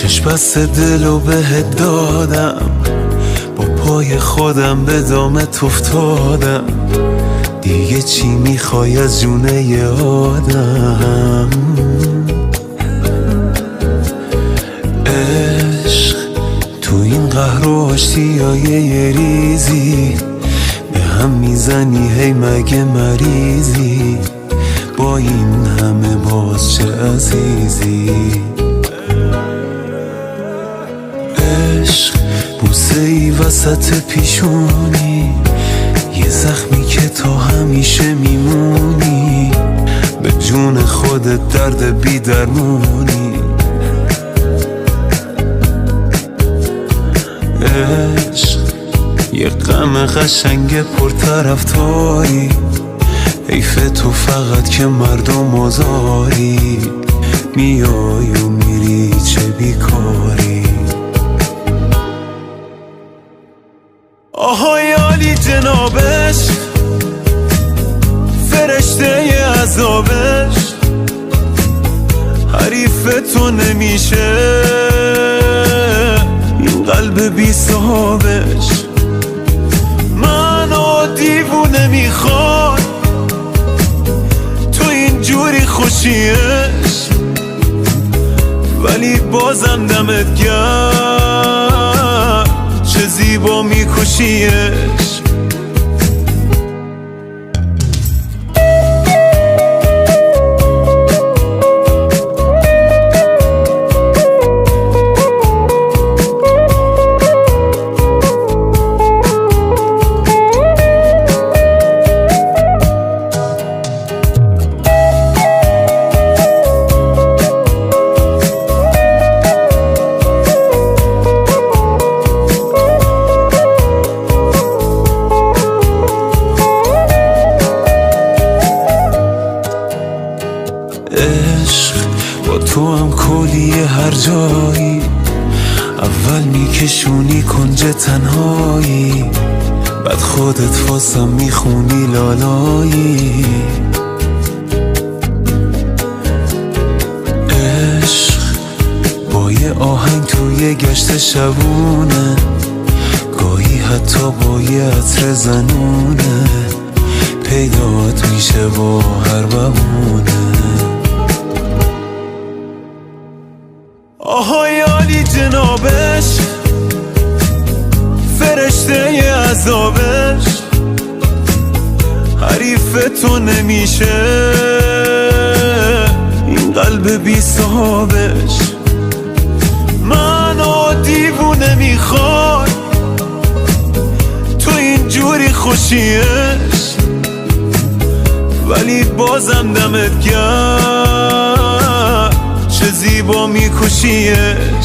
چشم بست دلو بهت دادم، با پای خودم به دامت افتادم. دیگه چی میخوای از جونه ی آدم؟ عشق تو این قهر و آشتیای یه ریزی به هم میزنی، هی مگه مریضی؟ با این همه باز چه عزیزی؟ عشق بوسه ای وسط پیشونی، یه زخمی که تا همیشه میمونی، به جون خودت درد بی درمونی. عشق یه غم قشنگ پرطرفداری، حیف تو فقط که مردم آزاری، میای و میری چه بیکاری. آهای عالی جنابش، فرشته ی عذابش، حریف تو نمیشه این قلب بی صاحبش. منو دیوونه میخواد تو اینجوری خوشیش، ولی بازم دمت گرم چه زیبا میکشیش. عشق با تو هم کلیه هر جایی، اول میکشونی کنج تنهایی، بعد خودت واسم میخونی لالایی. عشق با یه آهنگ توی گشت شبونه، گاهی حتی با یه عطر زنونه، پیدات میشه با هر بهونه. آهای عالی جنابش، فرشته ی عذابش، حریف تو نمیشه این قلب بی صاحبش. منو دیوونه میخواد تو اینجوری خوشیش، ولی بازم دمت گرم چه زیبا میکشیش.